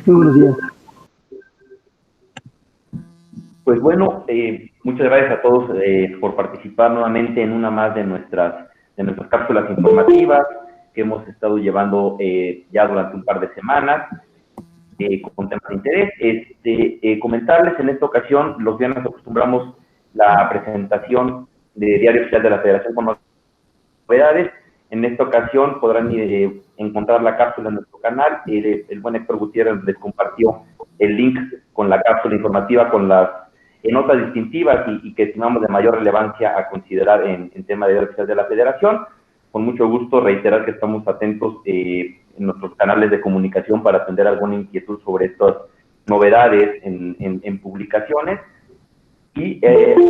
Muy buenos días. Pues bueno, muchas gracias a todos por participar nuevamente en una más de nuestras cápsulas informativas que hemos estado llevando ya durante un par de semanas con temas de interés. Comentarles en esta ocasión, los viernes acostumbramos la presentación de Diario Oficial de la Federación con novedades. En esta ocasión podrán encontrar la cápsula en nuestro canal. El buen Héctor Gutiérrez les compartió el link con la cápsula informativa con las notas distintivas y que estimamos de mayor relevancia a considerar en tema de Diario Oficial de la Federación. Con mucho gusto reiterar que estamos atentos en nuestros canales de comunicación para atender alguna inquietud sobre estas novedades en publicaciones. Y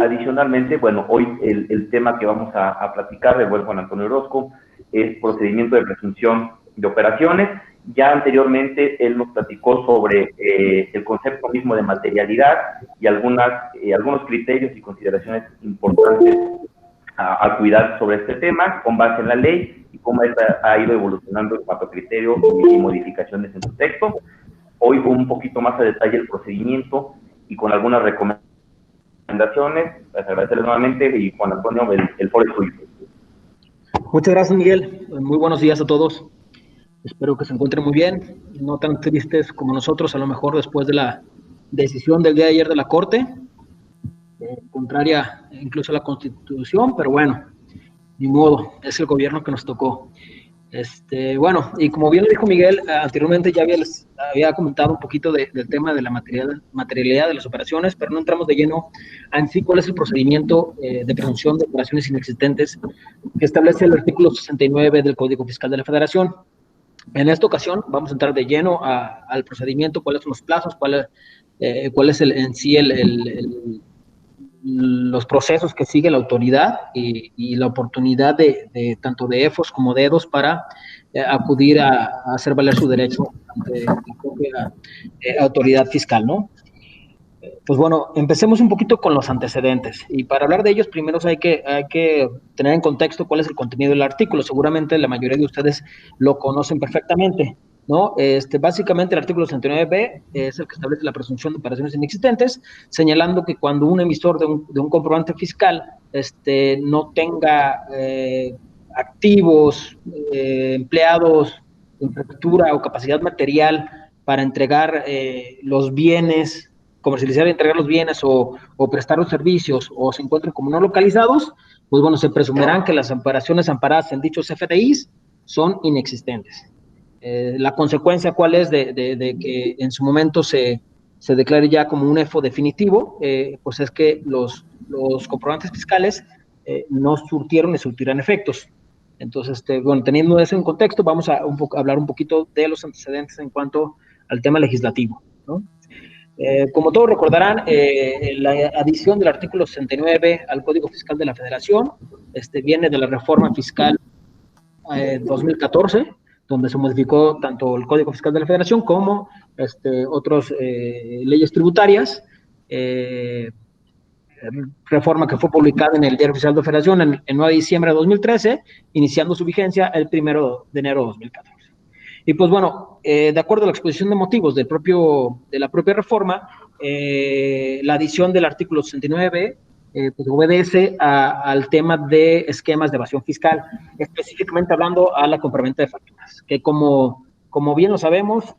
adicionalmente, bueno, hoy el tema que vamos a platicar del buen Juan Antonio Orozco es procedimiento de presunción de operaciones. Ya anteriormente él nos platicó sobre el concepto mismo de materialidad y algunos criterios y consideraciones importantes a cuidar sobre este tema con base en la ley y cómo esta ha ido evolucionando en cuanto a criterios y modificaciones en su texto. Hoy fue un poquito más a detalle el procedimiento y con algunas recomendaciones. Les agradecerles nuevamente y Juan Antonio, el foro es suyo. Muchas gracias, Miguel. Muy buenos días a todos. Espero que se encuentren muy bien, no tan tristes como nosotros, a lo mejor después de la decisión del día de ayer de la Corte, contraria incluso a la Constitución, pero bueno, ni modo, es el gobierno que nos tocó. Bueno, y como bien lo dijo Miguel, anteriormente ya les había comentado un poquito del tema de la materialidad de las operaciones, pero no entramos de lleno en sí cuál es el procedimiento de presunción de operaciones inexistentes que establece el artículo 69 del Código Fiscal de la Federación. En esta ocasión vamos a entrar de lleno al procedimiento, cuáles son los plazos, cuál es en sí los procesos que sigue la autoridad y la oportunidad de tanto de EFOS como de EDOS para acudir a hacer valer su derecho ante la propia autoridad fiscal, ¿no? Pues bueno, empecemos un poquito con los antecedentes. Y para hablar de ellos, primero hay que tener en contexto cuál es el contenido del artículo. Seguramente la mayoría de ustedes lo conocen perfectamente, ¿no? Básicamente el artículo 69b es el que establece la presunción de operaciones inexistentes, señalando que cuando un emisor de un comprobante fiscal no tenga activos, empleados, infraestructura o capacidad material para entregar los bienes, comercializar y entregar los bienes o prestar los servicios o se encuentren como no localizados, pues bueno, se presumirán que las operaciones amparadas en dichos FDIs son inexistentes. La consecuencia, ¿cuál es? De que en su momento se declare ya como un EFO definitivo, pues es que los comprobantes fiscales no surtieron ni surtirán efectos. Entonces, bueno, teniendo eso en contexto, vamos a hablar un poquito de los antecedentes en cuanto al tema legislativo, ¿no? Como todos recordarán, la adición del artículo 69 al Código Fiscal de la Federación viene de la reforma fiscal 2014, donde se modificó tanto el Código Fiscal de la Federación como otras leyes tributarias. Reforma que fue publicada en el Diario Oficial de la Federación en 9 de diciembre de 2013, iniciando su vigencia el 1 de enero de 2014. Y pues bueno, de acuerdo a la exposición de motivos de la propia reforma, la adición del artículo 69 pues obedece al tema de esquemas de evasión fiscal, específicamente hablando a la compraventa de facturas, que como bien lo sabemos,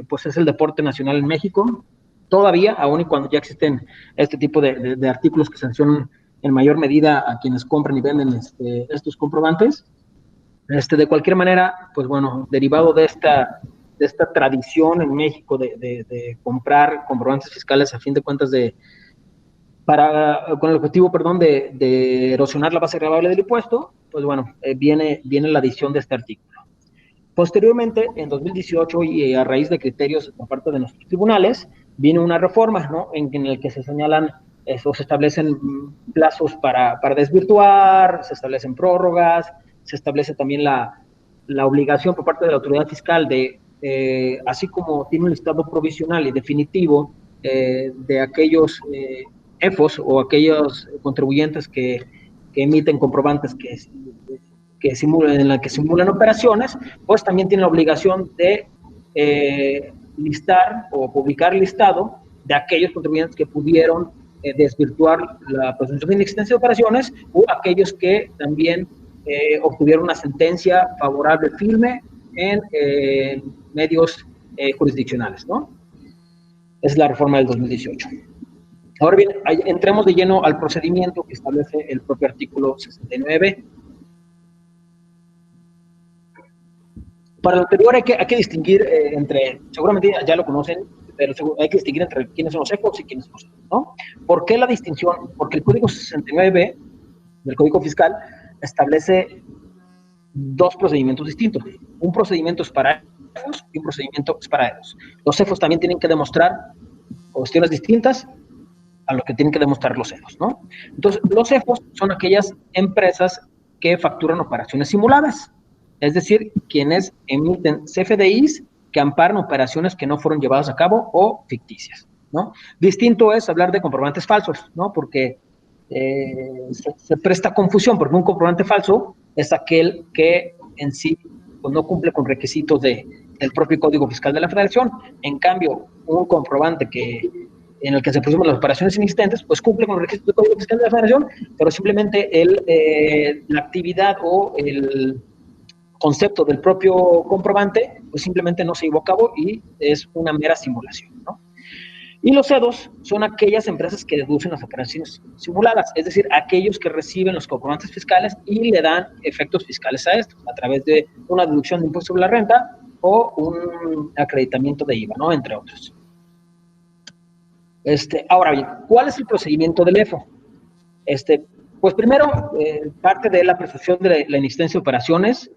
pues es el deporte nacional en México, todavía, aun y cuando ya existen este tipo de artículos que sancionan en mayor medida a quienes compran y venden estos comprobantes. De cualquier manera, pues bueno, derivado de esta tradición en México de comprar comprobantes fiscales a fin de cuentas con el objetivo, perdón, de erosionar la base gravable del impuesto, pues bueno, viene la adición de este artículo. Posteriormente, en 2018, y a raíz de criterios por parte de nuestros tribunales, viene una reforma, ¿no? En el que se señalan, se establecen plazos para desvirtuar, se establecen prórrogas, se establece también la obligación por parte de la autoridad fiscal de, así como tiene un listado provisional y definitivo de aquellos EFOS o aquellos contribuyentes que emiten comprobantes en la que simulan operaciones, pues también tiene la obligación de listar o publicar el listado de aquellos contribuyentes que pudieron desvirtuar la presunción de inexistencia de operaciones o aquellos que también obtuvieron una sentencia favorable firme en medios jurisdiccionales, ¿no? Es la reforma del 2018. Ahora bien, entremos de lleno al procedimiento que establece el propio artículo 69. Para lo anterior hay que distinguir entre, seguramente ya lo conocen, pero hay que distinguir entre quiénes son los EFOS y quiénes no son, ¿no? ¿Por qué la distinción? Porque el Código 69 del Código Fiscal establece dos procedimientos distintos. Un procedimiento es para EFOS y un procedimiento es para EDOS. Los EFOS también tienen que demostrar cuestiones distintas a lo que tienen que demostrar los EDOS, ¿no? Entonces, los EFOS son aquellas empresas que facturan operaciones simuladas, es decir, quienes emiten CFDIs que amparan operaciones que no fueron llevadas a cabo o ficticias, ¿no? Distinto es hablar de comprobantes falsos, ¿no? Porque se presta confusión, porque un comprobante falso es aquel que en sí pues, no cumple con requisitos del propio Código Fiscal de la Federación. En cambio, un comprobante en el que se presumen las operaciones inexistentes, pues cumple con los requisitos del Código Fiscal de la Federación, pero simplemente la actividad o el concepto del propio comprobante, pues simplemente no se llevó a cabo y es una mera simulación, ¿no? Y los EDOS son aquellas empresas que deducen las operaciones simuladas, es decir, aquellos que reciben los comprobantes fiscales y le dan efectos fiscales a estos, a través de una deducción de impuesto sobre la renta o un acreditamiento de IVA, ¿no? Entre otros. Ahora bien, ¿cuál es el procedimiento del EFO? Pues primero, parte de la presunción de la inexistencia de operaciones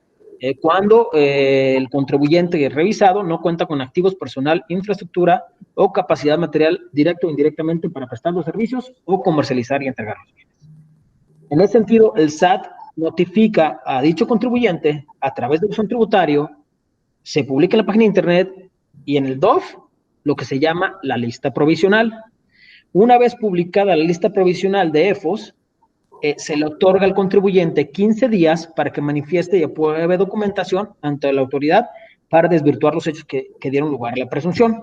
cuando el contribuyente revisado no cuenta con activos personal, infraestructura o capacidad material directa o indirectamente para prestar los servicios o comercializar y entregar los bienes. En ese sentido, el SAT notifica a dicho contribuyente a través del buzón tributario, se publica en la página de internet y en el DOF lo que se llama la lista provisional. Una vez publicada la lista provisional de EFOS, se le otorga al contribuyente 15 días para que manifieste y apruebe documentación ante la autoridad para desvirtuar los hechos que dieron lugar a la presunción.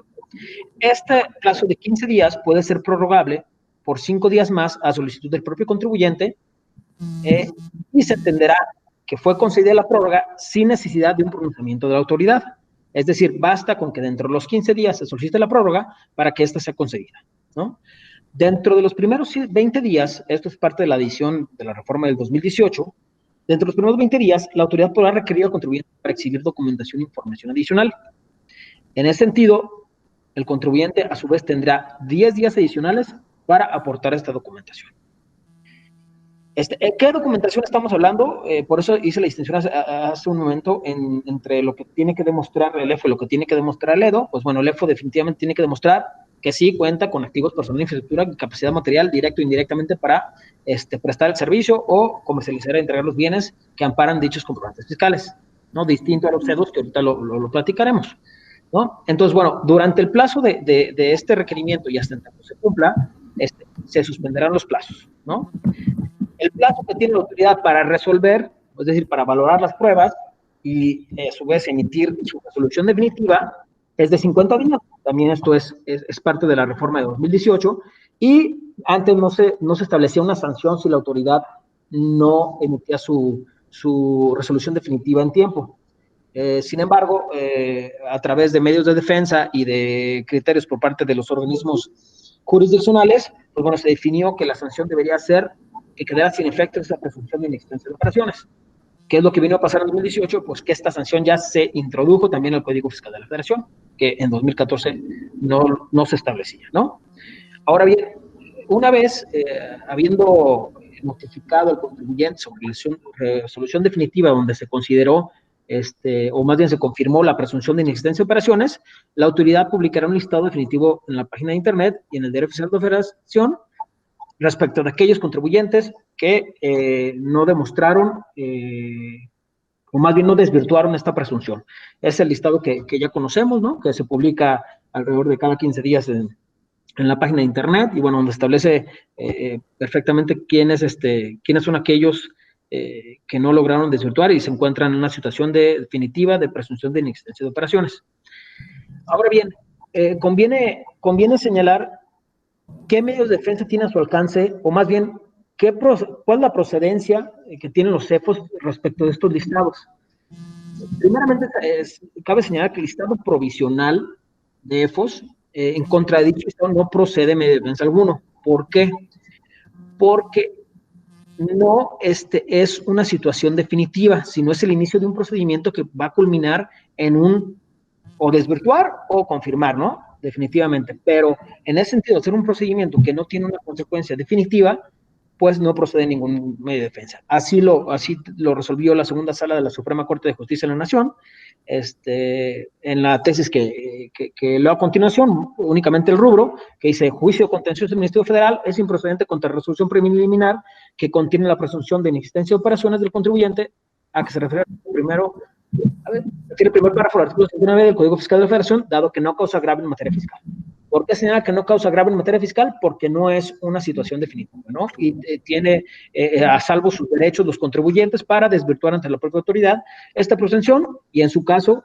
Este plazo de 15 días puede ser prorrogable por 5 días más a solicitud del propio contribuyente y se entenderá que fue concedida la prórroga sin necesidad de un pronunciamiento de la autoridad. Es decir, basta con que dentro de los 15 días se solicite la prórroga para que ésta sea concedida, ¿no? Dentro de los primeros 20 días, esto es parte de la adición de la reforma del 2018, dentro de los primeros 20 días, la autoridad podrá requerir al contribuyente para exhibir documentación e información adicional. En ese sentido, el contribuyente a su vez tendrá 10 días adicionales para aportar esta documentación. ¿Qué documentación estamos hablando? Por eso hice la distinción hace un momento entre lo que tiene que demostrar el EFO y lo que tiene que demostrar el EDO. Pues bueno, el EFO definitivamente tiene que demostrar que sí cuenta con activos personal, infraestructura y capacidad material directo e indirectamente para prestar el servicio o comercializar y entregar los bienes que amparan dichos comprobantes fiscales, ¿no? Distinto a los EDOS que ahorita lo platicaremos, ¿no? Entonces, bueno, durante el plazo de este requerimiento y hasta en tanto se cumpla, se suspenderán los plazos, ¿no? El plazo que tiene la autoridad para resolver, es decir, para valorar las pruebas y a su vez emitir su resolución definitiva, es de 50 días. También esto es parte de la reforma de 2018 y antes no se establecía una sanción si la autoridad no emitía su resolución definitiva en tiempo. Sin embargo, a través de medios de defensa y de criterios por parte de los organismos jurisdiccionales, pues bueno, se definió que la sanción debería ser que quedara sin efecto esa presunción de inexistencia de operaciones. ¿Qué es lo que vino a pasar en 2018? Pues que esta sanción ya se introdujo también al Código Fiscal de la Federación, que en 2014 no se establecía, ¿no? Ahora bien, una vez habiendo notificado al contribuyente sobre la resolución definitiva donde se consideró, o más bien se confirmó la presunción de inexistencia de operaciones, la autoridad publicará un listado definitivo en la página de internet y en el Diario Oficial de la Federación respecto de aquellos contribuyentes que no demostraron o más bien no desvirtuaron esta presunción. Es el listado que ya conocemos, ¿no? Que se publica alrededor de cada 15 días en la página de internet y bueno, donde establece perfectamente quiénes son aquellos que no lograron desvirtuar y se encuentran en una situación definitiva de presunción de inexistencia de operaciones. Ahora bien, conviene señalar qué medios de defensa tiene a su alcance, o más bien, cuál es la procedencia que tienen los CEFOS respecto de estos listados. Primeramente, cabe señalar que el listado provisional de EFOS, en contra de dicho listado, no procede medio de defensa alguno. ¿Por qué? Porque no es una situación definitiva, sino es el inicio de un procedimiento que va a culminar en o desvirtuar o confirmar, ¿no? Definitivamente. Pero en ese sentido, hacer un procedimiento que no tiene una consecuencia definitiva, pues no procede ningún medio de defensa. Así lo resolvió la segunda sala de la Suprema Corte de Justicia de la Nación, en la tesis que leo a continuación, únicamente el rubro, que dice: juicio contencioso del Ministerio Federal es improcedente contra resolución preliminar que contiene la presunción de inexistencia de operaciones del contribuyente, a que se refiere primero. Tiene el primer párrafo del artículo 59 del Código Fiscal de la Federación, dado que no causa agravio en materia fiscal. ¿Por qué señala que no causa agravio en materia fiscal? Porque no es una situación definitiva, ¿no? Y tiene a salvo sus derechos los contribuyentes para desvirtuar ante la propia autoridad esta presunción y, en su caso,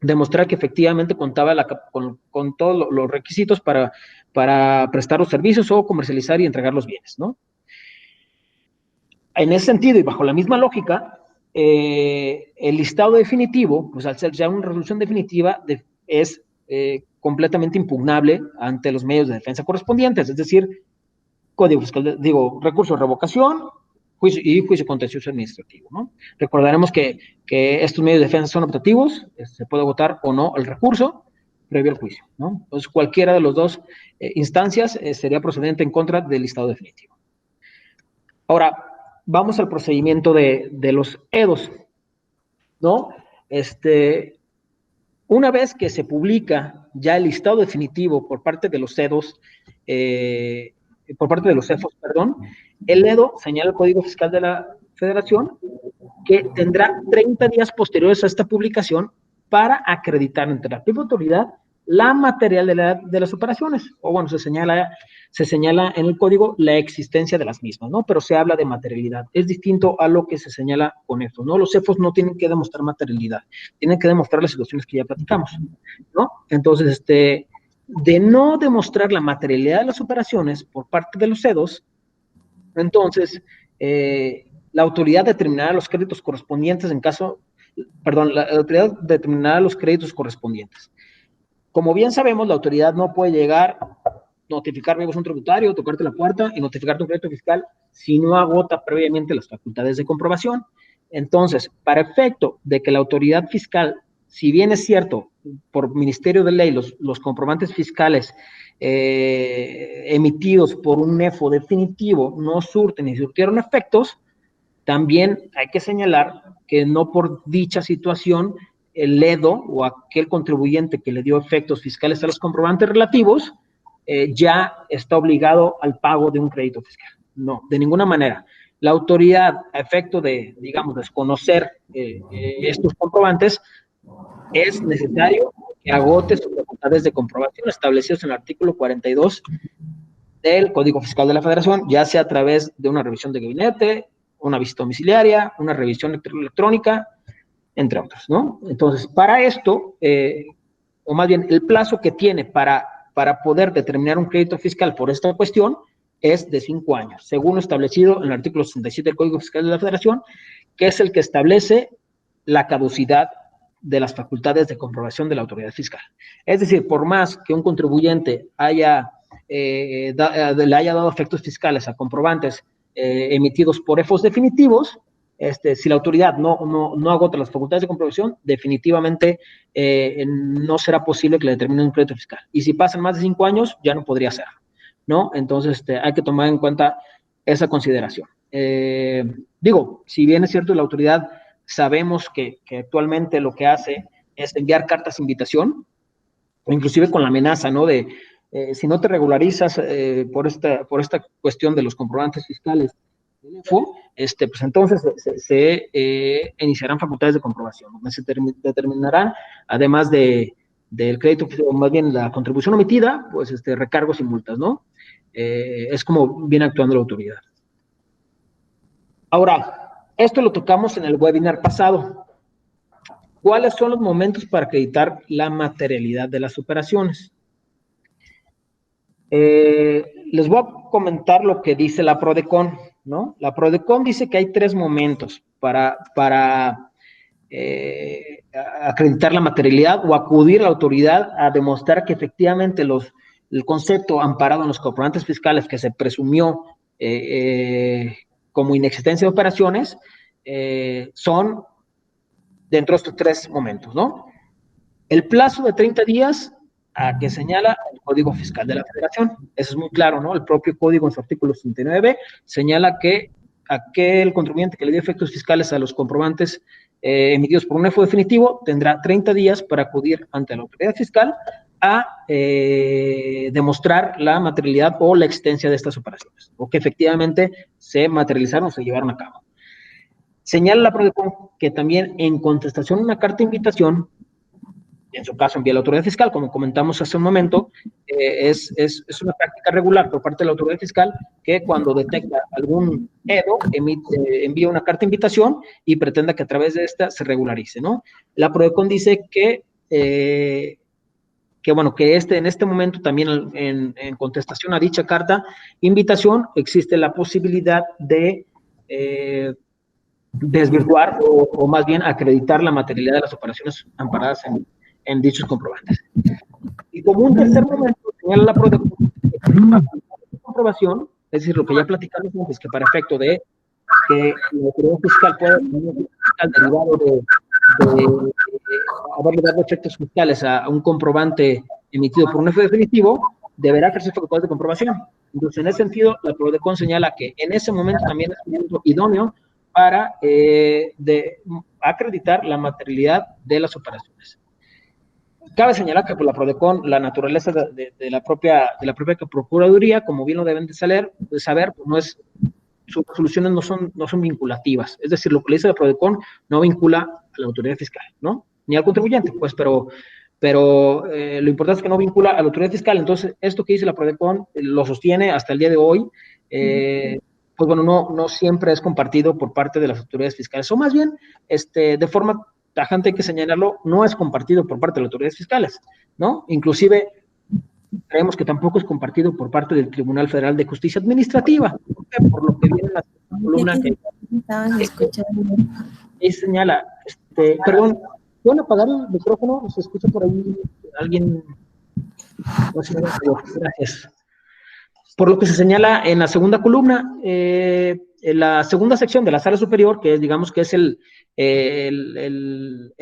demostrar que efectivamente contaba con todos los requisitos para prestar los servicios o comercializar y entregar los bienes, ¿no? En ese sentido, y bajo la misma lógica, el listado definitivo, pues al ser ya una resolución definitiva, es completamente impugnable ante los medios de defensa correspondientes, es decir, Código Fiscal, recurso de revocación, juicio contencioso administrativo, ¿no? Recordaremos que estos medios de defensa son optativos, se puede votar o no el recurso previo al juicio, ¿no? Entonces, cualquiera de las dos instancias sería procedente en contra del listado definitivo. Ahora, vamos al procedimiento de los EDOS, ¿no? Una vez que se publica ya el listado definitivo por parte de los EDOS, por parte de los CEFOS, perdón, el EDO señala el Código Fiscal de la Federación que tendrá 30 días posteriores a esta publicación para acreditar ante la propia autoridad la materialidad de las operaciones, o bueno, se señala en el código la existencia de las mismas, ¿no? Pero se habla de materialidad. Es distinto a lo que se señala con esto, ¿no? Los CEFOS no tienen que demostrar materialidad, tienen que demostrar las situaciones que ya platicamos, ¿no? Entonces, de no demostrar la materialidad de las operaciones por parte de los CEDOS, entonces, la autoridad determinará los créditos correspondientes la autoridad determinará los créditos correspondientes. Como bien sabemos, la autoridad no puede llegar, notificar vivos un tributario, tocarte la puerta y notificarte un crédito fiscal si no agota previamente las facultades de comprobación. Entonces, para efecto de que la autoridad fiscal, si bien es cierto, por Ministerio de Ley, los comprobantes fiscales emitidos por un NEFO definitivo no surten ni surtieron efectos, también hay que señalar que no por dicha situación el EDO o aquel contribuyente que le dio efectos fiscales a los comprobantes relativos ya está obligado al pago de un crédito fiscal. No, de ninguna manera. La autoridad, a efecto de, digamos, desconocer estos comprobantes, es necesario que agote sus facultades de comprobación establecidos en el artículo 42 del Código Fiscal de la Federación, ya sea a través de una revisión de gabinete, una visita domiciliaria, una revisión electrónica, entre otros, ¿no? Entonces, para esto, o más bien el plazo que tiene para poder determinar un crédito fiscal por esta cuestión es de 5 años, según lo establecido en el artículo 67 del Código Fiscal de la Federación, que es el que establece la caducidad de las facultades de comprobación de la autoridad fiscal. Es decir, por más que un contribuyente le haya dado efectos fiscales a comprobantes emitidos por EFOS definitivos, si la autoridad no agota las facultades de comprobación, definitivamente no será posible que le determine un crédito fiscal. Y si pasan más de 5 años, ya no podría ser, ¿no? Entonces, hay que tomar en cuenta esa consideración. Si bien es cierto, la autoridad sabemos que actualmente lo que hace es enviar cartas de invitación, o inclusive con la amenaza, ¿no? De si no te regularizas por esta cuestión de los comprobantes fiscales del EFO, pues entonces se iniciarán facultades de comprobación, donde se determinarán, además del crédito, o más bien la contribución omitida, pues recargos y multas, ¿no? Es como viene actuando la autoridad. Ahora, esto lo tocamos en el webinar pasado. ¿Cuáles son los momentos para acreditar la materialidad de las operaciones? Les voy a comentar lo que dice la PRODECON, ¿no? La PRODECON dice que hay 3 momentos para acreditar la materialidad o acudir a la autoridad a demostrar que efectivamente el concepto amparado en los comprobantes fiscales que se presumió como inexistencia de operaciones son dentro de estos 3 momentos, ¿no? El plazo de 30 días a que señala el Código Fiscal de la Federación. Eso es muy claro, ¿no? El propio Código en su artículo 69 señala que aquel contribuyente que le dio efectos fiscales a los comprobantes emitidos por un EFO definitivo tendrá 30 días para acudir ante la autoridad fiscal a demostrar la materialidad o la existencia de estas operaciones, o que efectivamente se materializaron o se llevaron a cabo. Señala la PRODECON que también en contestación a una carta de invitación, en su caso envía a la autoridad fiscal, como comentamos hace un momento, es una práctica regular por parte de la autoridad fiscal que cuando detecta algún EDO envía una carta de invitación y pretenda que a través de esta se regularice, ¿no? La PRODECON dice que bueno, que en este momento también en contestación a dicha carta invitación existe la posibilidad de desvirtuar o más bien acreditar la materialidad de las operaciones amparadas en dichos comprobantes. Y como un tercer momento, señala la PRODECON que comprobación, es decir, lo que ya platicamos antes, que para efecto de que la autoridad fiscal pueda tener un fiscal derivado de haberle dado efectos fiscales a un comprobante emitido por un EFO definitivo, deberá ejercer facultades de comprobación. Entonces, en ese sentido, la PRODECON señala que en ese momento también es un momento idóneo para acreditar la materialidad de las operaciones. Cabe señalar que por la PRODECON, la naturaleza de la propia Procuraduría, como bien lo deben de saber, pues sus resoluciones no son vinculativas. Es decir, lo que le dice la PRODECON no vincula a la autoridad fiscal, ¿no? Ni al contribuyente, pues, pero lo importante es que no vincula a la autoridad fiscal. Entonces, esto que dice la PRODECON lo sostiene hasta el día de hoy. Pues bueno, no siempre es compartido por parte de las autoridades fiscales, o más bien, de forma tajante hay que señalarlo, no es compartido por parte de las autoridades fiscales, ¿no? Inclusive, creemos que tampoco es compartido por parte del Tribunal Federal de Justicia Administrativa, por lo que viene en la columna que ahí señala, perdón, ¿pueden apagar el micrófono? ¿Se escucha por ahí alguien? Gracias. Por lo que se señala en la segunda columna, en la segunda sección de la sala superior, que es, digamos que es en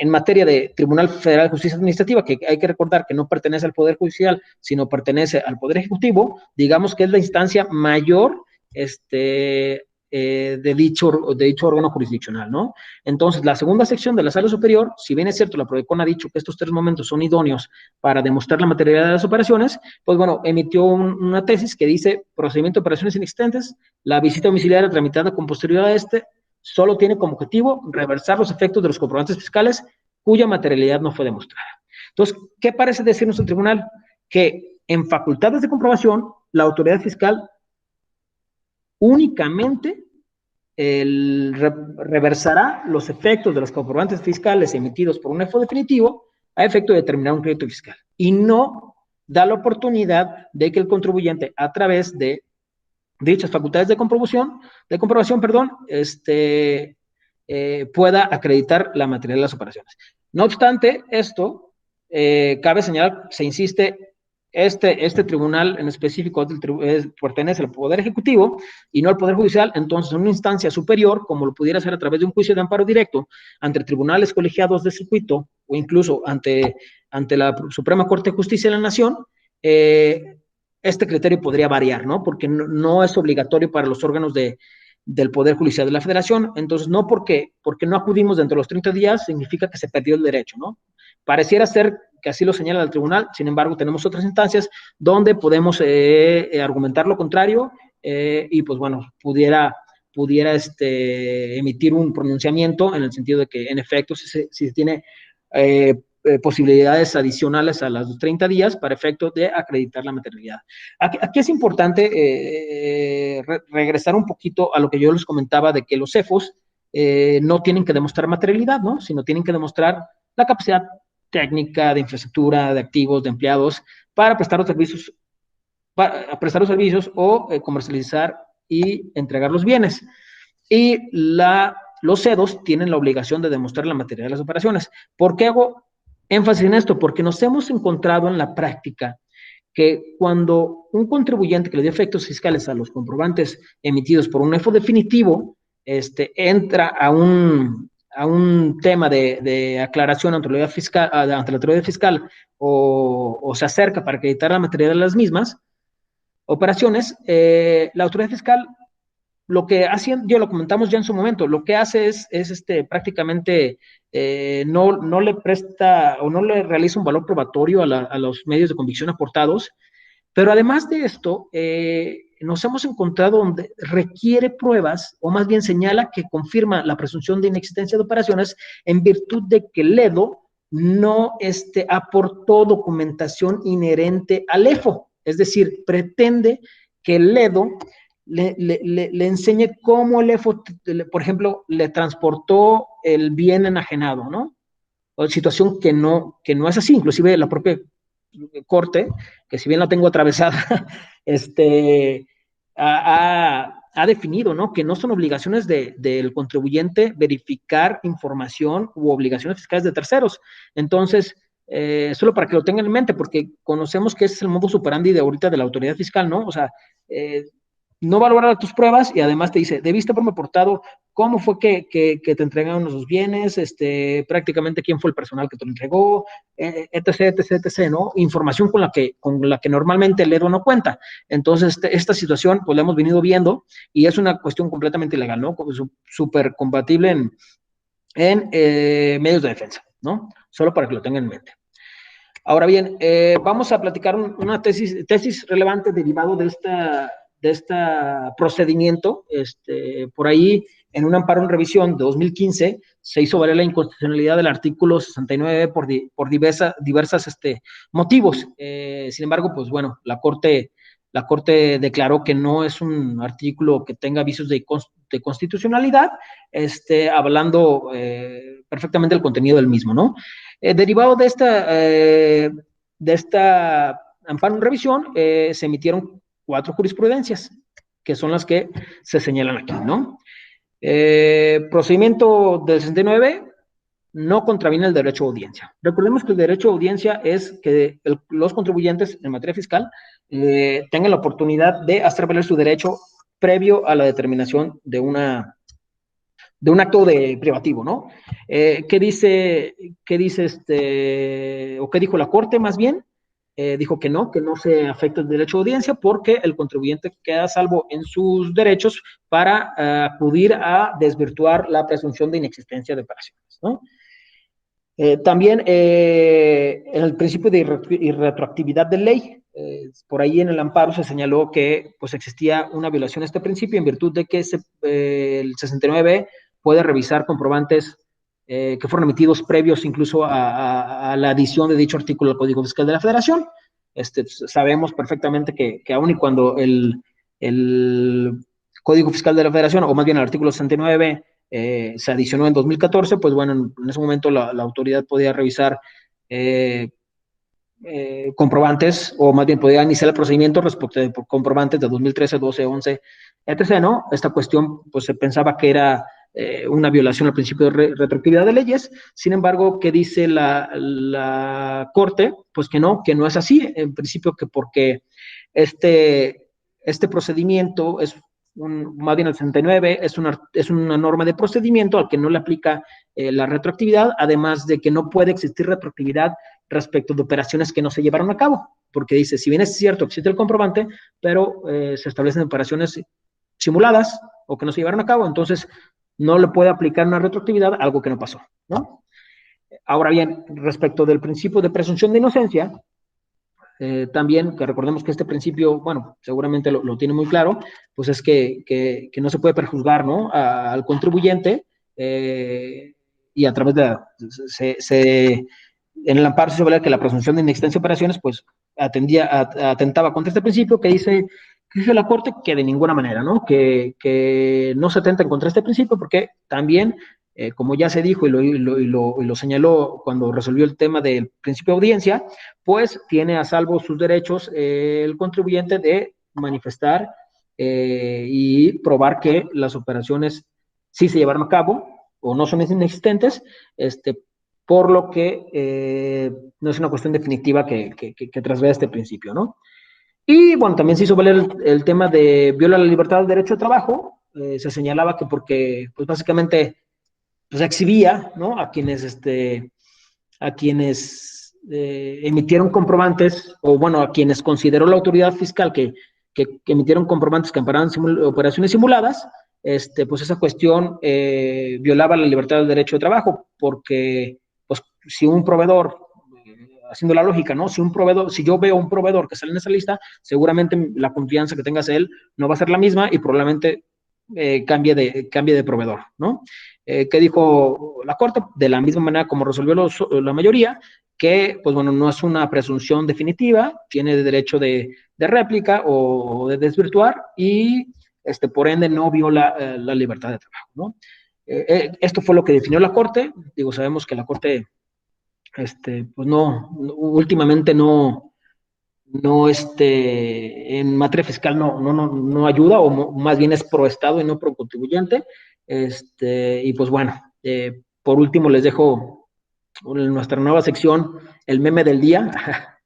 materia de Tribunal Federal de Justicia Administrativa, que hay que recordar que no pertenece al Poder Judicial, sino pertenece al Poder Ejecutivo, digamos que es la instancia mayor de dicho órgano jurisdiccional, ¿no? Entonces, la segunda sección de la sala superior, si bien es cierto, la PRODECON ha dicho que estos 3 momentos son idóneos para demostrar la materialidad de las operaciones, pues bueno, emitió una tesis que dice, procedimiento de operaciones inexistentes, la visita domiciliaria tramitada con posterioridad a solo tiene como objetivo reversar los efectos de los comprobantes fiscales cuya materialidad no fue demostrada. Entonces, ¿qué parece decirnos el tribunal? Que en facultades de comprobación, la autoridad fiscal únicamente reversará los efectos de los comprobantes fiscales emitidos por un EFO definitivo a efecto de determinar un crédito fiscal y no da la oportunidad de que el contribuyente, a través de dichas facultades de comprobación, pueda acreditar la materialidad de las operaciones. No obstante esto, cabe señalar, se insiste, este tribunal en específico pertenece al Poder Ejecutivo y no al Poder Judicial, entonces en una instancia superior, como lo pudiera hacer a través de un juicio de amparo directo ante tribunales colegiados de circuito o incluso ante la Suprema Corte de Justicia de la Nación, este criterio podría variar, ¿no? Porque no es obligatorio para los órganos del Poder Judicial de la Federación. Entonces, no porque no acudimos dentro de los 30 días, significa que se perdió el derecho, ¿no? Pareciera ser que así lo señala el tribunal, sin embargo, tenemos otras instancias donde podemos argumentar lo contrario y, pues bueno, pudiera emitir un pronunciamiento en el sentido de que, en efecto, si se tiene posibilidades adicionales a los 30 días para efecto de acreditar la materialidad. Aquí es importante regresar un poquito a lo que yo les comentaba de que los CEFOS no tienen que demostrar materialidad, ¿no? Sino tienen que demostrar la capacidad técnica, de infraestructura, de activos, de empleados, para prestar los servicios o comercializar y entregar los bienes. Y los CEDOS tienen la obligación de demostrar la materialidad de las operaciones. ¿Por qué hago énfasis en esto? Porque nos hemos encontrado en la práctica que cuando un contribuyente que le dio efectos fiscales a los comprobantes emitidos por un EFO definitivo, entra a un tema de aclaración ante la autoridad fiscal o se acerca para acreditar la materialidad de las mismas operaciones, la autoridad fiscal lo que hace, ya lo comentamos ya en su momento, lo que hace es prácticamente no le presta o no le realiza un valor probatorio a los medios de convicción aportados, pero además de esto, nos hemos encontrado donde requiere pruebas, o más bien señala que confirma la presunción de inexistencia de operaciones en virtud de que el EDO no aportó documentación inherente al EFO, es decir, pretende que el EDO le enseñe cómo el EFO, por ejemplo, le transportó el bien enajenado, ¿no? O situación que no es así, inclusive la propia Corte, que si bien la tengo atravesada, ha definido, ¿no? Que no son obligaciones del contribuyente verificar información u obligaciones fiscales de terceros. Entonces, solo para que lo tengan en mente, porque conocemos que ese es el modus operandi de ahorita de la autoridad fiscal, ¿no? O sea, no valorar tus pruebas y además te dice, debiste haberme aportado cómo fue que te entregaron esos bienes, prácticamente quién fue el personal que te lo entregó, etc., etc., etc., ¿no? Información con la que normalmente el EDO no cuenta. Entonces, esta situación, pues la hemos venido viendo y es una cuestión completamente ilegal, ¿no? Súper compatible en medios de defensa, ¿no? Solo para que lo tengan en mente. Ahora bien, vamos a platicar una tesis relevante derivado de este procedimiento. Por ahí, en un amparo en revisión de 2015, se hizo valer la inconstitucionalidad del artículo 69 por diversas motivos. Sin embargo, pues bueno, la Corte declaró que no es un artículo que tenga vicios de constitucionalidad, hablando perfectamente del contenido del mismo, ¿no? Derivado de esta amparo en revisión, se emitieron 4 jurisprudencias, que son las que se señalan aquí, ¿no? Procedimiento del 69 no contraviene el derecho a audiencia. Recordemos que el derecho a audiencia es que los contribuyentes en materia fiscal tengan la oportunidad de hacer valer su derecho previo a la determinación de un acto privativo, ¿no? ¿Qué dice o qué dijo la Corte más bien? Dijo que no se afecta el derecho a audiencia porque el contribuyente queda a salvo en sus derechos para acudir a desvirtuar la presunción de inexistencia de operaciones, ¿no? También en el principio de irretroactividad de ley, por ahí en el amparo se señaló que pues existía una violación a este principio en virtud de que el 69 puede revisar comprobantes que fueron emitidos previos incluso a la adición de dicho artículo al Código Fiscal de la Federación. Sabemos perfectamente que aun y cuando el Código Fiscal de la Federación, o más bien el artículo 69, se adicionó en 2014, pues bueno, en ese momento la autoridad podía revisar comprobantes, o más bien podía iniciar el procedimiento respecto de comprobantes de 2013, 12, 11, etc., ¿no? Esta cuestión, pues se pensaba que era una violación al principio de retroactividad de leyes. Sin embargo, ¿qué dice la Corte? Pues que no es así. En principio, que porque este procedimiento es más bien el 69 es una norma de procedimiento al que no le aplica la retroactividad, además de que no puede existir retroactividad respecto de operaciones que no se llevaron a cabo, porque dice, si bien es cierto, existe el comprobante, pero se establecen operaciones simuladas o que no se llevaron a cabo, entonces no le puede aplicar una retroactividad a algo que no pasó, ¿no? Ahora bien, respecto del principio de presunción de inocencia, también, que recordemos que este principio, bueno, seguramente lo tiene muy claro, pues es que no se puede perjuzgar, ¿no? Al contribuyente y a través de en el amparo se señala que la presunción de inexistencia de operaciones, pues atentaba contra este principio que dice ¿Qué dice la Corte? Que de ninguna manera, ¿no? Que no se atenta contra este principio, porque también, como ya se dijo y lo señaló cuando resolvió el tema del principio de audiencia, pues tiene a salvo sus derechos el contribuyente de manifestar y probar que las operaciones sí se llevaron a cabo o no son inexistentes, por lo que no es una cuestión definitiva que trasvea este principio, ¿no? Y bueno, también se hizo valer el tema de viola la libertad del derecho de trabajo. Se señalaba que porque, pues básicamente, pues exhibía, ¿no? A quienes emitieron comprobantes, o bueno, a quienes consideró la autoridad fiscal que emitieron comprobantes que amparaban operaciones simuladas, pues esa cuestión violaba la libertad del derecho de trabajo, porque pues si un proveedor, haciendo la lógica, ¿no? Si yo veo un proveedor que sale en esa lista, seguramente la confianza que tenga hacia él no va a ser la misma y probablemente cambie de proveedor, ¿no? ¿Qué dijo la Corte? De la misma manera como resolvió la mayoría, que, pues bueno, no es una presunción definitiva, tiene derecho de réplica o de desvirtuar y, por ende, no viola la libertad de trabajo, ¿no? Esto fue lo que definió la Corte. Digo, sabemos que la Corte, pues últimamente en materia fiscal no ayuda, o más bien es pro Estado y no pro contribuyente. Y pues bueno, por último les dejo en nuestra nueva sección, el meme del día,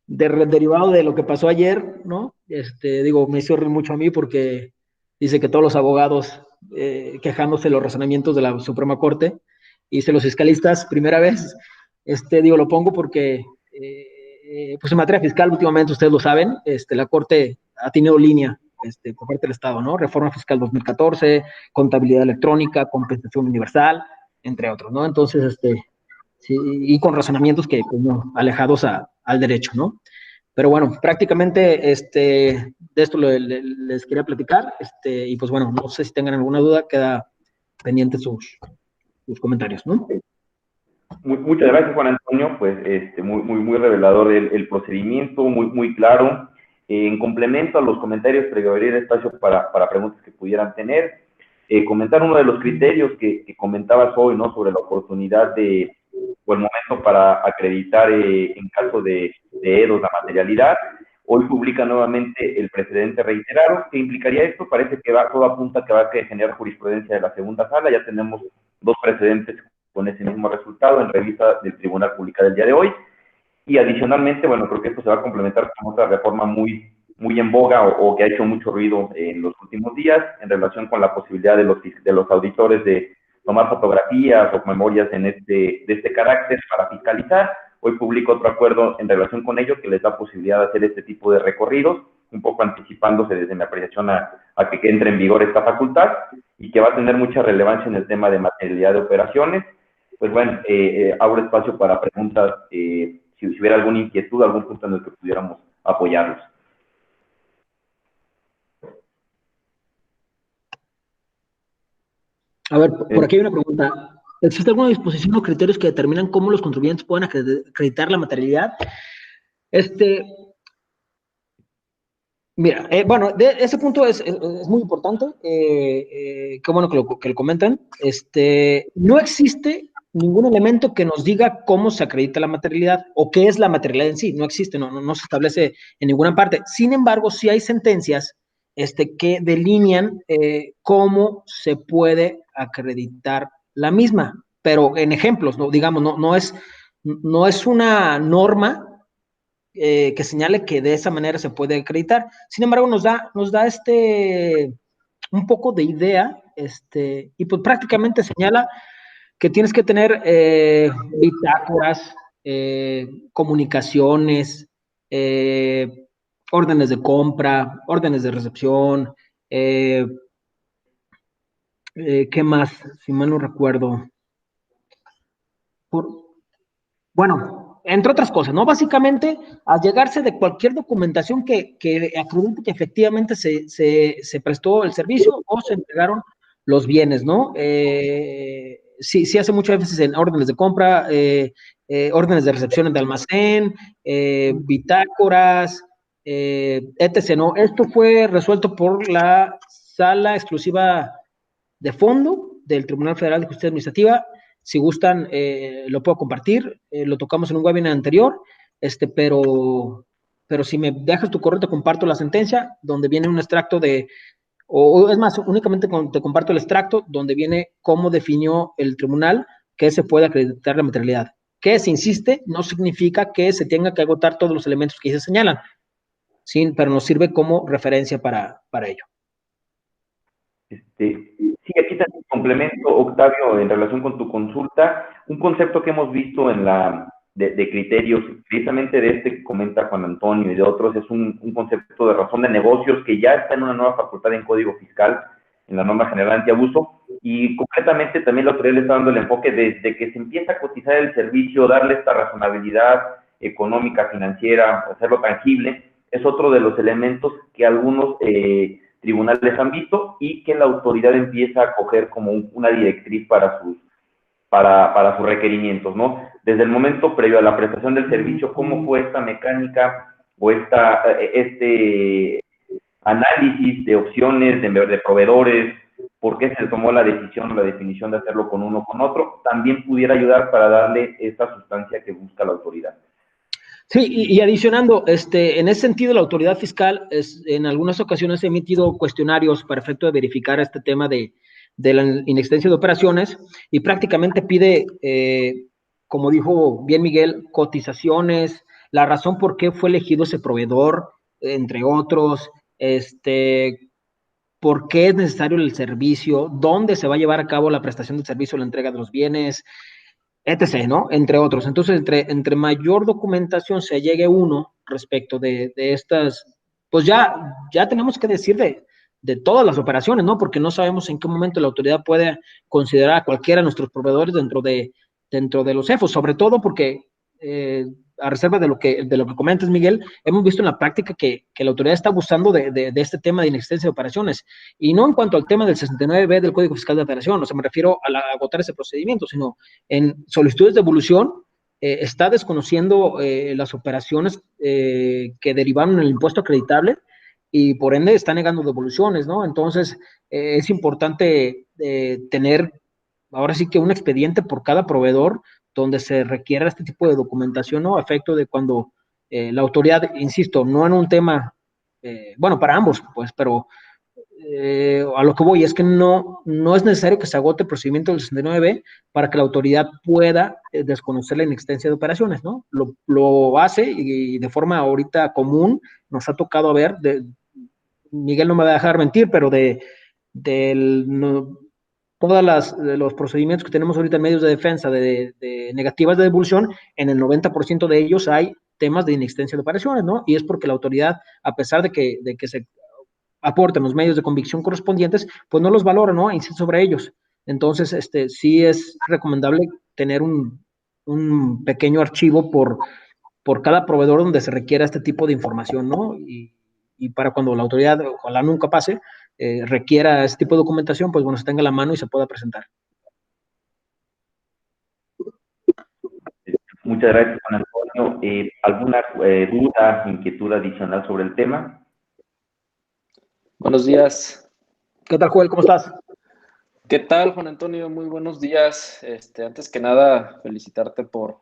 derivado de lo que pasó ayer, ¿no? Digo, me hizo reír mucho a mí porque dice que todos los abogados quejándose de los razonamientos de la Suprema Corte, y dice los fiscalistas, primera vez, digo, lo pongo porque, pues en materia fiscal, últimamente, ustedes lo saben, la Corte ha tenido línea, por parte del Estado, ¿no? Reforma Fiscal 2014, contabilidad electrónica, compensación universal, entre otros, ¿no? Entonces, sí, y con razonamientos que, pues, no, alejados al derecho, ¿no? Pero bueno, prácticamente de esto les quería platicar, y pues bueno, no sé si tengan alguna duda, queda pendiente sus comentarios, ¿no? Muchas gracias, Juan Antonio. Pues muy revelador el procedimiento, muy claro. En complemento a los comentarios, pero abrir espacio para preguntas que pudieran tener. Comentar uno de los criterios que comentabas hoy, ¿no? Sobre la oportunidad o el momento para acreditar en caso de EDOS la materialidad. Hoy publica nuevamente el precedente reiterado. ¿Qué implicaría esto? Parece que todo apunta que va a generar jurisprudencia de la segunda sala. Ya tenemos dos precedentes con ese mismo resultado en revista del Tribunal publicada el día de hoy. Y adicionalmente, bueno, creo que esto se va a complementar con otra reforma muy en boga o que ha hecho mucho ruido en los últimos días en relación con la posibilidad de los auditores de tomar fotografías o memorias de este carácter para fiscalizar. Hoy publico otro acuerdo en relación con ello que les da posibilidad de hacer este tipo de recorridos, un poco anticipándose desde mi apreciación a que entre en vigor esta facultad y que va a tener mucha relevancia en el tema de materialidad de operaciones. Pues bueno, abro espacio para preguntas, si hubiera alguna inquietud, algún punto en el que pudiéramos apoyarlos. A ver, por aquí hay una pregunta. ¿Existe alguna disposición o criterios que determinan cómo los contribuyentes pueden acreditar la materialidad? Mira, bueno, ese punto es muy importante. Qué bueno que lo comentan. No existe ningún elemento que nos diga cómo se acredita la materialidad o qué es la materialidad en sí. No existe, no se establece en ninguna parte. Sin embargo, sí hay sentencias que delinean cómo se puede acreditar la misma, pero en ejemplos, ¿no? Digamos, no es una norma que señale que de esa manera se puede acreditar. Sin embargo, nos da un poco de idea, y pues prácticamente señala que tienes que tener bitácoras, comunicaciones, órdenes de compra, órdenes de recepción, ¿qué más? Si mal no recuerdo. Por, Bueno, entre otras cosas, ¿no? Básicamente, al llegarse de cualquier documentación que acredite que efectivamente se prestó el servicio o se entregaron los bienes, ¿no? Sí hace muchas veces en órdenes de compra, órdenes de recepción de almacén, bitácoras, etc., ¿no? Esto fue resuelto por la sala exclusiva de fondo del Tribunal Federal de Justicia Administrativa. Si gustan, lo puedo compartir. Lo tocamos en un webinar anterior, pero si me dejas tu correo, te comparto la sentencia, donde viene un extracto o es más, únicamente te comparto el extracto donde viene cómo definió el tribunal que se puede acreditar la materialidad. Que se insiste no significa que se tenga que agotar todos los elementos que se señalan, ¿sí? Pero nos sirve como referencia para ello. Sí, aquí también complemento, Octavio, en relación con tu consulta, un concepto que hemos visto de criterios, precisamente de este que comenta Juan Antonio y de otros, es un concepto de razón de negocios que ya está en una nueva facultad en Código Fiscal, en la norma general antiabuso, y concretamente también la autoridad le está dando el enfoque desde que se empieza a cotizar el servicio, darle esta razonabilidad económica, financiera, hacerlo tangible, es otro de los elementos que algunos tribunales han visto y que la autoridad empieza a coger como una directriz para sus requerimientos, ¿no? Desde el momento previo a la prestación del servicio, cómo fue esta mecánica o este análisis de opciones, de proveedores, por qué se tomó la decisión o la definición de hacerlo con uno o con otro, también pudiera ayudar para darle esta sustancia que busca la autoridad. Sí, y adicionando, en ese sentido, la autoridad fiscal en algunas ocasiones ha emitido cuestionarios para efecto de verificar este tema de la inexistencia de operaciones y prácticamente pide, como dijo bien Miguel, cotizaciones, la razón por qué fue elegido ese proveedor, entre otros, por qué es necesario el servicio, dónde se va a llevar a cabo la prestación del servicio, la entrega de los bienes, etc., ¿no? Entre otros. Entonces, entre mayor documentación se llegue uno respecto de estas, pues ya tenemos que decir de todas las operaciones, ¿no? Porque no sabemos en qué momento la autoridad puede considerar a cualquiera de nuestros proveedores dentro de los CEFOS, sobre todo porque, a reserva de lo que comentas, Miguel, hemos visto en la práctica que la autoridad está abusando de este tema de inexistencia de operaciones, y no en cuanto al tema del 69B del Código Fiscal de Operación, o sea, me refiero a agotar ese procedimiento, sino en solicitudes de evolución, está desconociendo las operaciones que derivaron en el impuesto acreditable y por ende está negando devoluciones, ¿no? Entonces, es importante tener ahora sí que un expediente por cada proveedor donde se requiera este tipo de documentación, ¿no? A efecto de cuando la autoridad, insisto, no en un tema, bueno, para ambos, pues, pero a lo que voy es que no es necesario que se agote el procedimiento del 69B para que la autoridad pueda desconocer la inexistencia de operaciones, ¿no? Lo hace y de forma ahorita común nos ha tocado ver, Miguel no me va a dejar mentir, pero no, los procedimientos que tenemos ahorita en medios de defensa de negativas de devolución, en el 90% de ellos hay temas de inexistencia de operaciones, ¿no? Y es porque la autoridad, a pesar de que se aporten los medios de convicción correspondientes, pues no los valora, ¿no? Insiste sobre ellos. Entonces, sí es recomendable tener un pequeño archivo por cada proveedor donde se requiera este tipo de información, ¿no? Y para cuando la autoridad, ojalá nunca pase, requiera este tipo de documentación, pues bueno, se tenga a la mano y se pueda presentar. Muchas gracias, Juan Antonio. ¿Alguna duda, inquietud adicional sobre el tema? Buenos días. ¿Qué tal, Joel? ¿Cómo estás? ¿Qué tal, Juan Antonio? Muy buenos días. Antes que nada, felicitarte por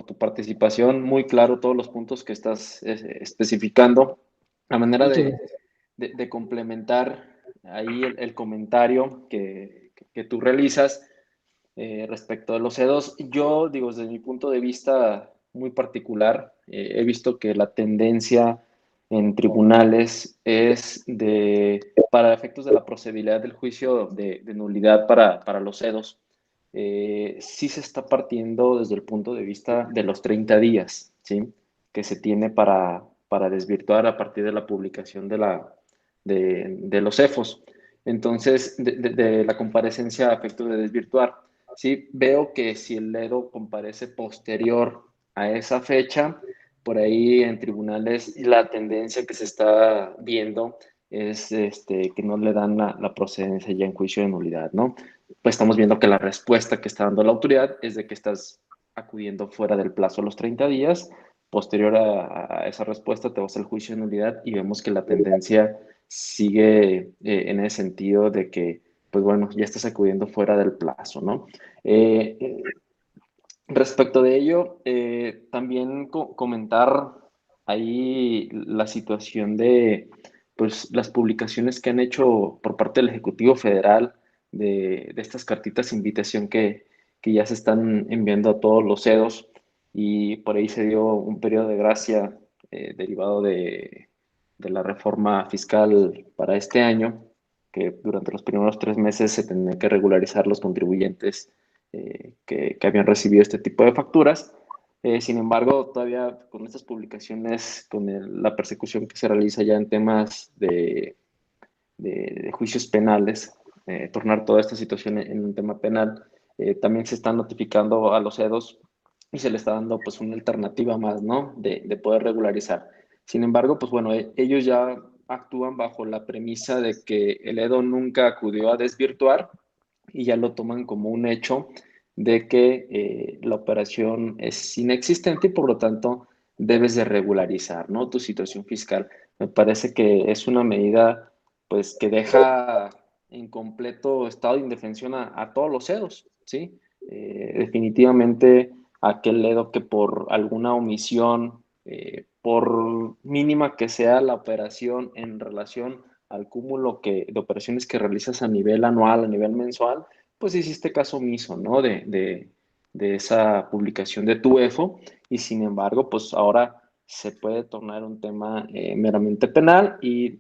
tu participación. Muy claro todos los puntos que estás especificando. A manera de complementar ahí el comentario que tú realizas respecto de los CEDOS, yo digo, desde mi punto de vista muy particular, he visto que la tendencia en tribunales es para efectos de la procedibilidad del juicio de nulidad para los CEDOS, sí se está partiendo desde el punto de vista de los 30 días, ¿sí? Que se tiene para desvirtuar a partir de la publicación de los CEFOS. Entonces, de la comparecencia a efectos de desvirtuar. Sí, veo que si el ledo comparece posterior a esa fecha, por ahí en tribunales la tendencia que se está viendo es que no le dan la procedencia ya en juicio de nulidad, ¿no? Pues estamos viendo que la respuesta que está dando la autoridad es de que estás acudiendo fuera del plazo de los 30 días posterior a esa respuesta te vas al juicio de nulidad y vemos que la tendencia sigue en el sentido de que, pues bueno, ya estás acudiendo fuera del plazo, ¿no? Respecto de ello, también comentar ahí la situación de pues, las publicaciones que han hecho por parte del Ejecutivo Federal de estas cartitas de invitación que ya se están enviando a todos los CEDOS, y por ahí se dio un periodo de gracia derivado de la reforma fiscal para este año, que durante los primeros 3 meses se tendrían que regularizar los contribuyentes que habían recibido este tipo de facturas. Sin embargo, todavía con estas publicaciones, con la persecución que se realiza ya en temas de juicios penales, tornar toda esta situación en un tema penal, también se está notificando a los CEDOS y se le está dando pues una alternativa más, ¿no? De poder regularizar. Sin embargo, pues bueno, ellos ya actúan bajo la premisa de que el EDO nunca acudió a desvirtuar y ya lo toman como un hecho de que la operación es inexistente y por lo tanto debes de regularizar, ¿no? Tu situación fiscal. Me parece que es una medida pues que deja en completo estado de indefensión a todos los CEDOS, ¿sí? Definitivamente aquel EDO que por alguna omisión, por mínima que sea la operación en relación al cúmulo de operaciones que realizas a nivel anual, a nivel mensual, pues hiciste caso omiso, ¿no? De esa publicación de tu EFO, y sin embargo, pues ahora se puede tornar un tema meramente penal y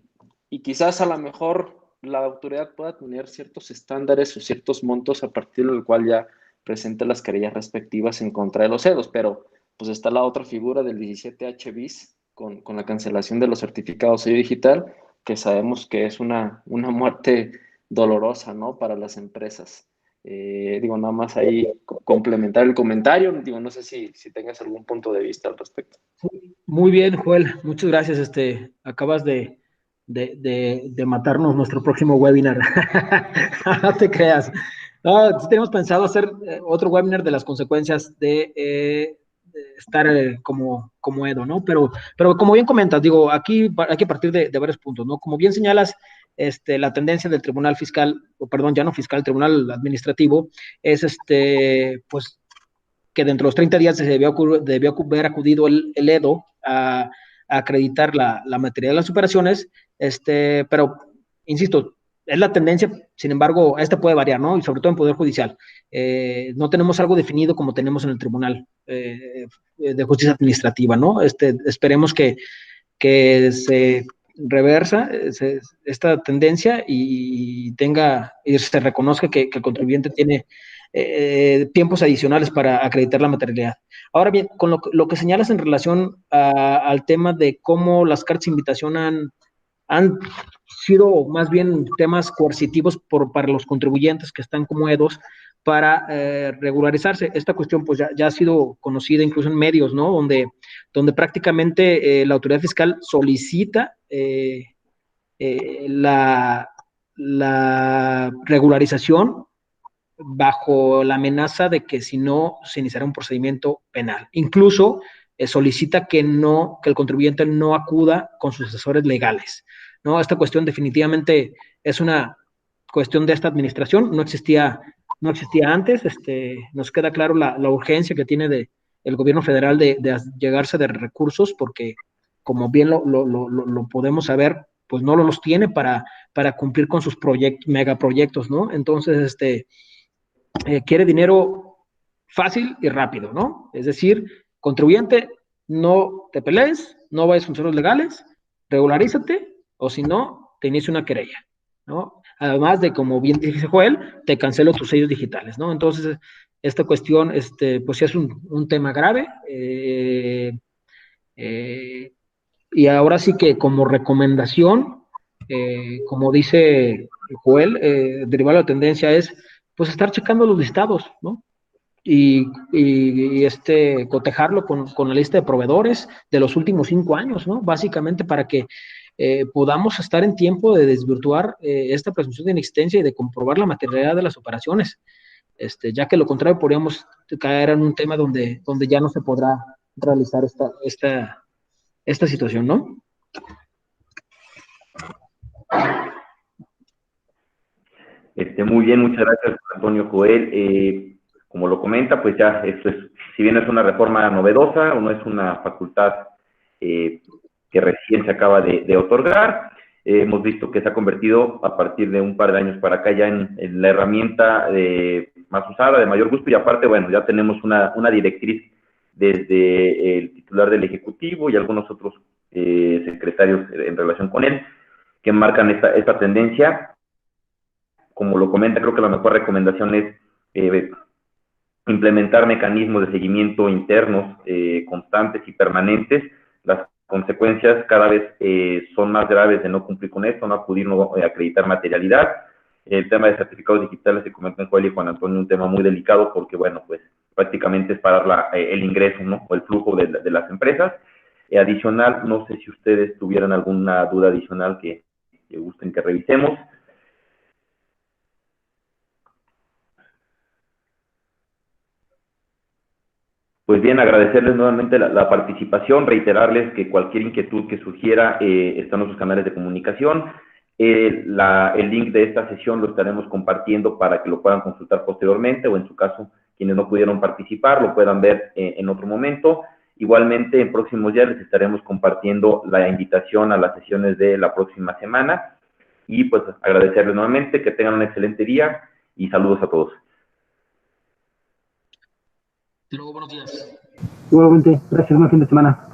quizás a lo mejor la autoridad pueda tener ciertos estándares o ciertos montos a partir del cual ya presente las querellas respectivas en contra de los CEDOS, pero pues está la otra figura del 17H bis con la cancelación de los certificados sello digital, que sabemos que es una muerte dolorosa, ¿no? Para las empresas. Digo, nada más ahí complementar el comentario, digo, no sé si tengas algún punto de vista al respecto. Muy bien, Joel, muchas gracias. Acabas de matarnos nuestro próximo webinar. No te creas. No, sí tenemos pensado hacer otro webinar de las consecuencias de estar como Edo, ¿no? Pero como bien comentas, digo, aquí hay que partir de varios puntos, ¿no? Como bien señalas, la tendencia del Tribunal Fiscal, o perdón, ya no fiscal, el Tribunal Administrativo, es pues que dentro de los 30 días se debió haber acudido el EDO a acreditar la materialidad de las operaciones, pero, insisto, es la tendencia, sin embargo, esta puede variar, ¿no? Y sobre todo en Poder Judicial. No tenemos algo definido como tenemos en el Tribunal de Justicia Administrativa, ¿no? Esperemos que se reversa esta tendencia y se reconozca que el contribuyente tiene tiempos adicionales para acreditar la materialidad. Ahora bien, con lo que señalas en relación al tema de cómo las cartas de invitación han sido más bien temas coercitivos para los contribuyentes que están como EDOS para regularizarse. Esta cuestión pues ya ha sido conocida incluso en medios, ¿no? Donde prácticamente la autoridad fiscal solicita la regularización bajo la amenaza de que si no se iniciará un procedimiento penal. Incluso solicita que el contribuyente no acuda con sus asesores legales, ¿no? Esta cuestión definitivamente es una cuestión de esta administración, no existía antes. Nos queda claro la urgencia que tiene el gobierno federal de llegarse de recursos, porque como bien lo podemos saber, pues no los tiene para cumplir con sus megaproyectos, ¿no? Entonces, quiere dinero fácil y rápido, ¿no? Es decir, contribuyente, no te pelees, no vayas a funciones legales, regularízate, o si no, te inicia una querella, ¿no? Además de, como bien dice Joel, te cancelo tus sellos digitales, ¿no? Entonces, esta cuestión, pues sí es un tema grave, y ahora sí que como recomendación, como dice Joel, derivado de la tendencia es, pues, estar checando los listados, ¿no? Y cotejarlo con la lista de proveedores de los últimos 5 años, ¿no? Básicamente para que podamos estar en tiempo de desvirtuar esta presunción de inexistencia y de comprobar la materialidad de las operaciones, ya que lo contrario podríamos caer en un tema donde ya no se podrá realizar esta situación, ¿no? Muy bien, muchas gracias, Antonio Joel. Como lo comenta, pues ya, esto es, si bien es una reforma novedosa, o no es una facultad que recién se acaba de otorgar, hemos visto que se ha convertido a partir de un par de años para acá ya en la herramienta más usada, de mayor gusto, y aparte, bueno, ya tenemos una directriz desde el titular del Ejecutivo y algunos otros secretarios en relación con él, que marcan esta tendencia. Como lo comenta, creo que la mejor recomendación es implementar mecanismos de seguimiento internos constantes y permanentes. Las consecuencias cada vez son más graves de no cumplir con esto, no acudir, no acreditar materialidad. El tema de certificados digitales, se comentó en Joel y Juan Antonio, un tema muy delicado porque, bueno, pues prácticamente es parar el ingreso, ¿no? O el flujo de las empresas. Adicional, no sé si ustedes tuvieran alguna duda adicional que gusten que revisemos. Pues bien, agradecerles nuevamente la participación, reiterarles que cualquier inquietud que surgiera están nuestros canales de comunicación. El link de esta sesión lo estaremos compartiendo para que lo puedan consultar posteriormente, o en su caso, quienes no pudieron participar, lo puedan ver en otro momento. Igualmente, en próximos días les estaremos compartiendo la invitación a las sesiones de la próxima semana. Y pues agradecerles nuevamente, que tengan un excelente día y saludos a todos. Luego, buenos días. Igualmente, gracias, buen fin de semana.